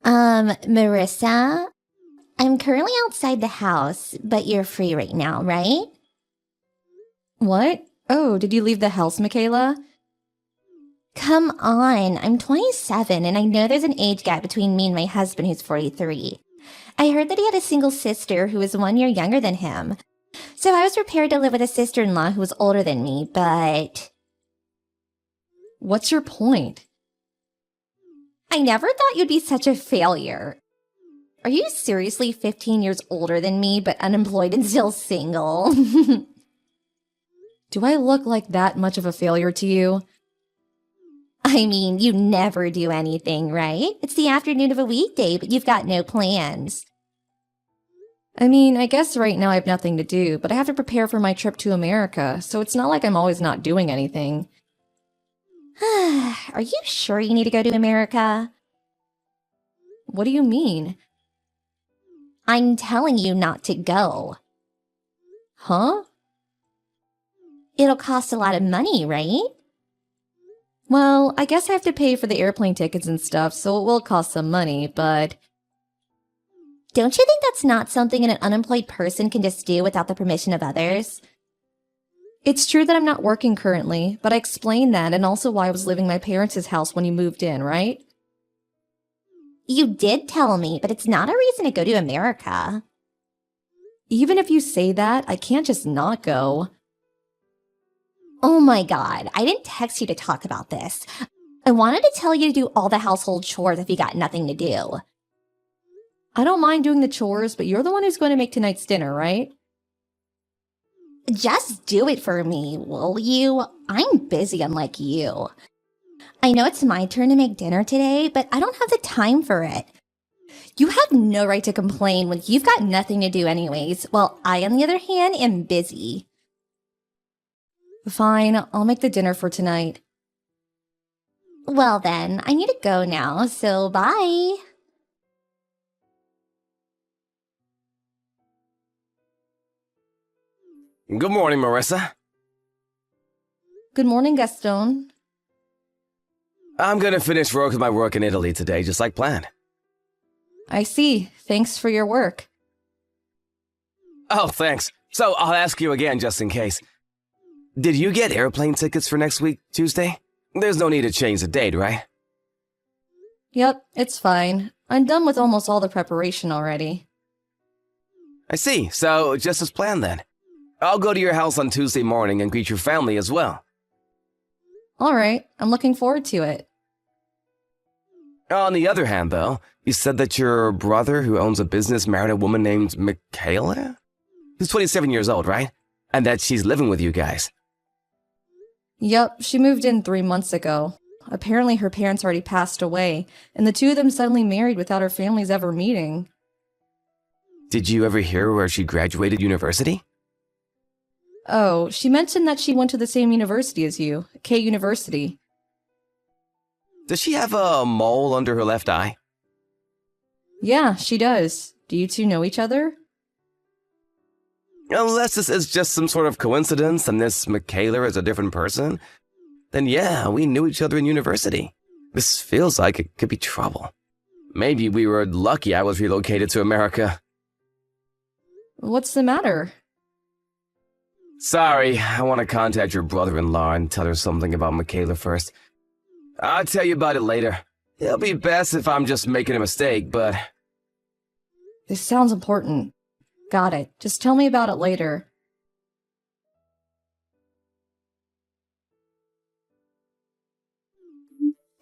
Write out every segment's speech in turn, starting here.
Marissa, I'm currently outside the house, but you're free right now, right? What? Oh, did you leave the house, Michaela? Come on, I'm 27 and I know there's an age gap between me and my husband who's 43. I heard that he had a single sister who was 1 year younger than him. So I was prepared to live with a sister-in-law who was older than me, but... What's your point? I never thought you'd be such a failure. Are you seriously 15 years older than me, but unemployed and still single? Do I look like that much of a failure to you? I mean, you never do anything, right? It's the afternoon of a weekday, but you've got no plans. I mean, I guess right now I have nothing to do, but I have to prepare for my trip to America, so it's not like I'm always not doing anything. Are you sure you need to go to America? What do you mean? I'm telling you not to go. Huh? It'll cost a lot of money, right? Well, I guess I have to pay for the airplane tickets and stuff, so it will cost some money, but... Don't you think that's not something an unemployed person can just do without the permission of others? It's true that I'm not working currently, but I explained that and also why I was living in my parents' house when you moved in, right? You did tell me, but it's not a reason to go to America. Even if you say that, I can't just not go. Oh my god, I didn't text you to talk about this. I wanted to tell you to do all the household chores if you got nothing to do. I don't mind doing the chores, but you're the one who's going to make tonight's dinner, right? Just do it for me, will you? I'm busy unlike you. I know it's my turn to make dinner today, but I don't have the time for it. You have no right to complain when you've got nothing to do anyways, while I, on the other hand, am busy. Fine, I'll make the dinner for tonight. Well then, I need to go now, so bye. Good morning, Marissa. Good morning, Gaston. I'm gonna finish work with my work in Italy today, just like planned. I see. Thanks for your work. Oh, thanks. So, I'll ask you again just in case. Did you get airplane tickets for next week, Tuesday? There's no need to change the date, right? Yep, it's fine. I'm done with almost all the preparation already. I see. So, just as planned then. I'll go to your house on Tuesday morning and greet your family as well. Alright, I'm looking forward to it. On the other hand, though, you said that your brother who owns a business married a woman named Michaela? Who's 27 years old, right? And that she's living with you guys. Yep, she moved in 3 months ago. Apparently her parents already passed away, and the two of them suddenly married without her families ever meeting. Did you ever hear where she graduated university? Oh, she mentioned that she went to the same university as you, K University. Does she have a mole under her left eye? Yeah, she does. Do you two know each other? Unless this is just some sort of coincidence and this Michaela is a different person, then yeah, we knew each other in university. This feels like it could be trouble. Maybe we were lucky I was relocated to America. What's the matter? Sorry, I want to contact your brother-in-law and tell her something about Michaela first. I'll tell you about it later. It'll be best if I'm just making a mistake, but... This sounds important. Got it. Just tell me about it later.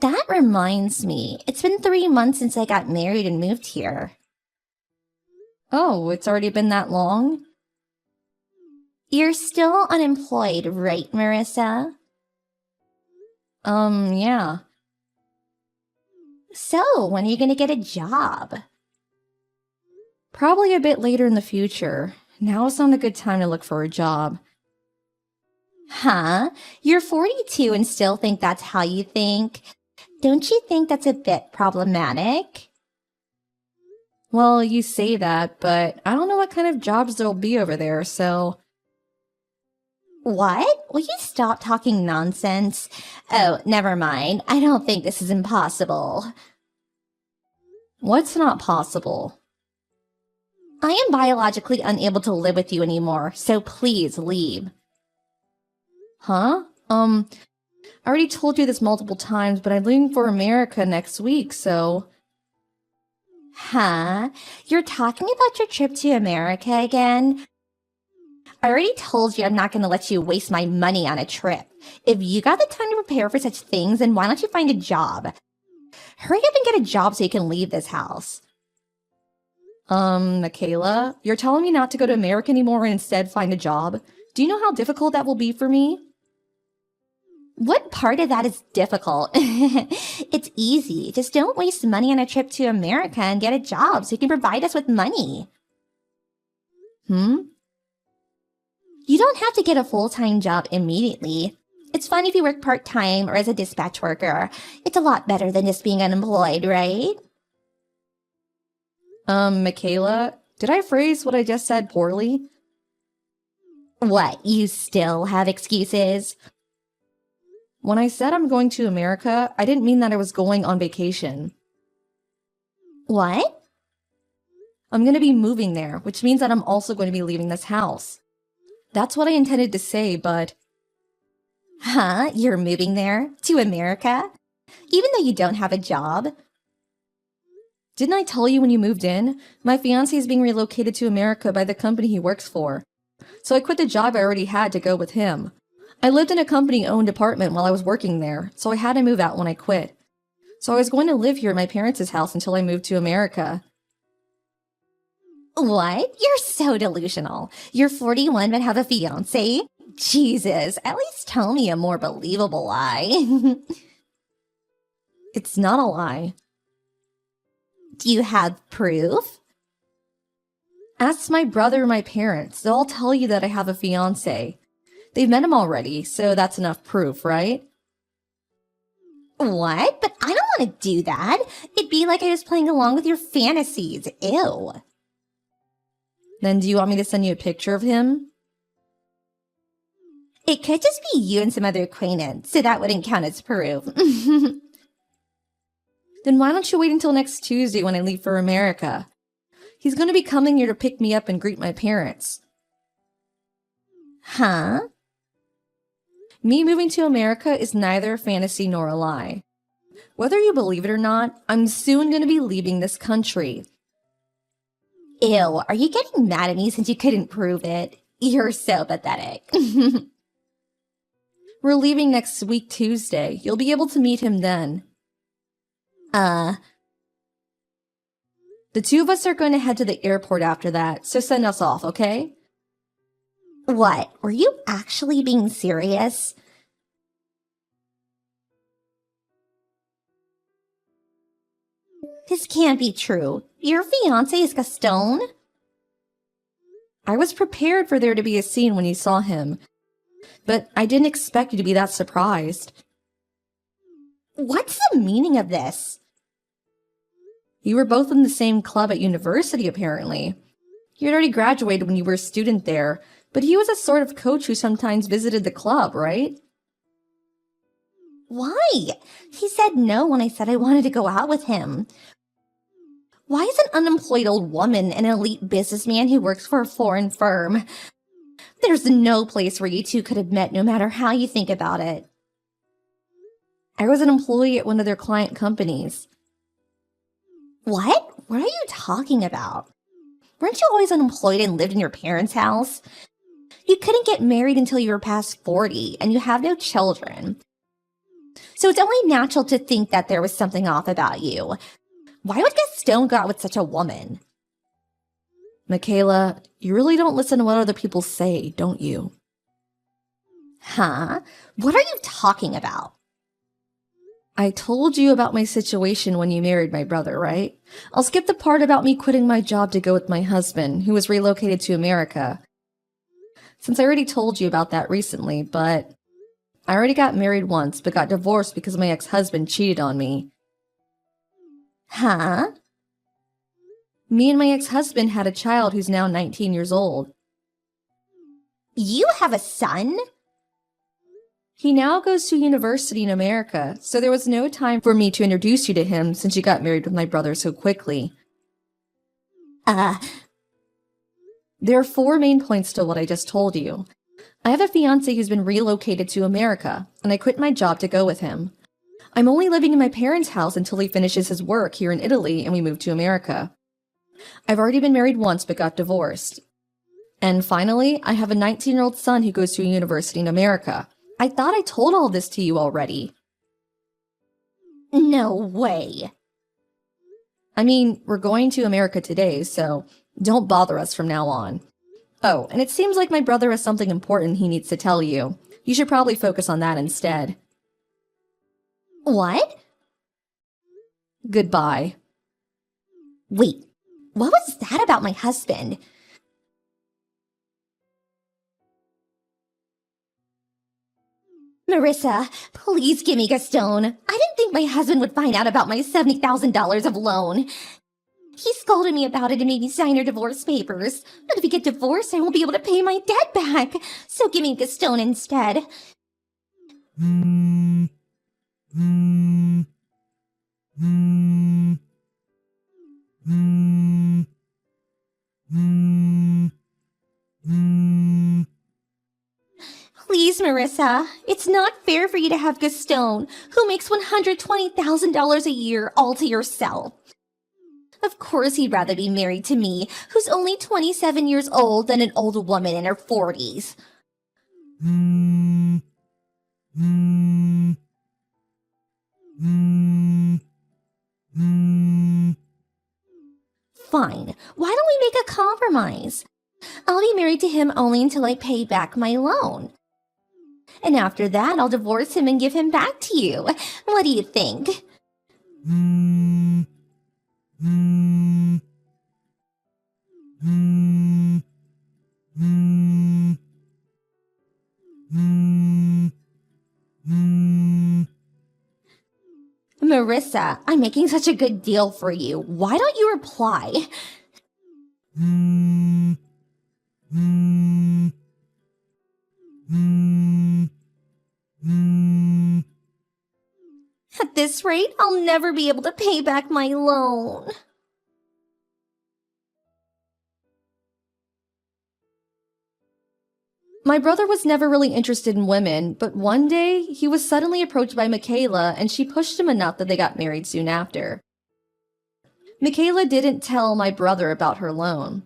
That reminds me, it's been 3 months since I got married and moved here. Oh, it's already been that long? You're still unemployed, right, Marissa? Yeah. So, when are you gonna get a job? Probably a bit later in the future. Now is not a good time to look for a job. Huh? You're 42 and still think that's how you think? Don't you think that's a bit problematic? Well, you say that, but I don't know what kind of jobs there'll be over there, so... What? Will you stop talking nonsense? Oh, never mind. I don't think this is impossible. What's not possible? I am biologically unable to live with you anymore, so please leave. Huh? I already told you this multiple times, but I'm leaving for America next week, so... Huh? You're talking about your trip to America again? I already told you I'm not going to let you waste my money on a trip. If you got the time to prepare for such things, then why don't you find a job? Hurry up and get a job so you can leave this house. Michaela, you're telling me not to go to America anymore and instead find a job? Do you know how difficult that will be for me? What part of that is difficult? It's easy. Just don't waste money on a trip to America and get a job so you can provide us with money. You don't have to get a full-time job immediately. It's fine if you work part-time or as a dispatch worker. It's a lot better than just being unemployed, right? Michaela, did I phrase what I just said poorly? What, you still have excuses? When I said I'm going to America, I didn't mean that I was going on vacation. What? I'm going to be moving there, which means that I'm also going to be leaving this house. That's what I intended to say, but... Huh? You're moving there? To America? Even though you don't have a job? Didn't I tell you when you moved in? My fiancé is being relocated to America by the company he works for. So I quit the job I already had to go with him. I lived in a company-owned apartment while I was working there, so I had to move out when I quit. So I was going to live here at my parents' house until I moved to America. What? You're so delusional. You're 41 but have a fiancé? Jesus, at least tell me a more believable lie. It's not a lie. Do you have proof? Ask my brother or my parents. They'll all tell you that I have a fiancé. They've met him already, so that's enough proof, right? What? But I don't want to do that. It'd be like I was playing along with your fantasies. Ew. Then do you want me to send you a picture of him? It could just be you and some other acquaintance, so that wouldn't count as proof. Then why don't you wait until next Tuesday when I leave for America? He's going to be coming here to pick me up and greet my parents. Huh? Me moving to America is neither a fantasy nor a lie. Whether you believe it or not, I'm soon going to be leaving this country. Ew, are you getting mad at me since you couldn't prove it? You're so pathetic. We're leaving next week Tuesday. You'll be able to meet him then. The two of us are going to head to the airport after that, so send us off, okay? What? Were you actually being serious? This can't be true. Your fiancé is Gaston? I was prepared for there to be a scene when you saw him, but I didn't expect you to be that surprised. What's the meaning of this? You were both in the same club at university, apparently. You had already graduated when you were a student there, but he was a sort of coach who sometimes visited the club, right? Why? He said no when I said I wanted to go out with him. Why is an unemployed old woman an elite businessman who works for a foreign firm? There's no place where you two could have met no matter how you think about it. I was an employee at one of their client companies. What? What are you talking about? Weren't you always unemployed and lived in your parents' house? You couldn't get married until you were past 40, and you have no children. So it's only natural to think that there was something off about you. Why would Gaston go out with such a woman? Michaela, you really don't listen to what other people say, don't you? Huh? What are you talking about? I told you about my situation when you married my brother, right? I'll skip the part about me quitting my job to go with my husband, who was relocated to America. Since I already told you about that recently, but I already got married once, but got divorced because my ex-husband cheated on me. Huh? Me and my ex-husband had a child who's now 19 years old. You have a son? He now goes to university in America, so there was no time for me to introduce you to him since you got married with my brother so quickly. There are 4 main points to what I just told you. I have a fiancé who's been relocated to America, and I quit my job to go with him. I'm only living in my parents' house until he finishes his work here in Italy and we move to America. I've already been married once but got divorced. And finally, I have a 19-year-old son who goes to a university in America. I thought I told all this to you already. No way. I mean, we're going to America today, so don't bother us from now on. Oh, and it seems like my brother has something important he needs to tell you. You should probably focus on that instead. What? Goodbye. Wait, what was that about my husband? Marissa, please give me Gaston. I didn't think my husband would find out about my $70,000 of loan. He scolded me about it and made me sign her divorce papers. But if we get divorced, I won't be able to pay my debt back. So give me Gaston instead. Please, Marissa. It's not fair for you to have Gaston, who makes $120,000 a year, all to yourself. Of course he'd rather be married to me, who's only 27 years old, than an old woman in her 40s. Fine. Why don't we make a compromise? I'll be married to him only until I pay back my loan. And after that, I'll divorce him and give him back to you. What do you think? Marissa, I'm making such a good deal for you. Why don't you reply? At this rate, I'll never be able to pay back my loan. My brother was never really interested in women, but one day he was suddenly approached by Michaela and she pushed him enough that they got married soon after. Michaela didn't tell my brother about her loan,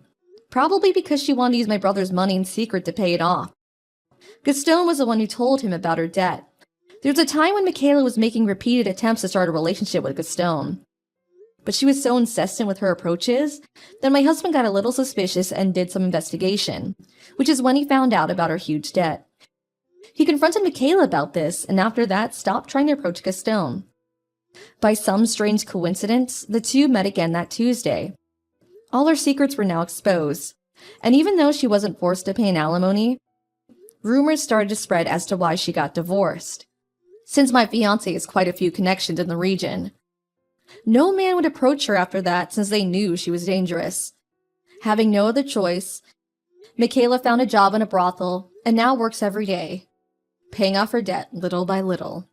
probably because she wanted to use my brother's money in secret to pay it off. Gaston was the one who told him about her debt. There was a time when Michaela was making repeated attempts to start a relationship with Gaston, but she was so insistent with her approaches that my husband got a little suspicious and did some investigation, which is when he found out about her huge debt. He confronted Michaela about this, and after that stopped trying to approach Gaston. By some strange coincidence, the two met again that Tuesday. All her secrets were now exposed, and even though she wasn't forced to pay an alimony, rumors started to spread as to why she got divorced. Since my fiancé has quite a few connections in the region, no man would approach her after that since they knew she was dangerous. Having no other choice, Michaela found a job in a brothel and now works every day, paying off her debt little by little.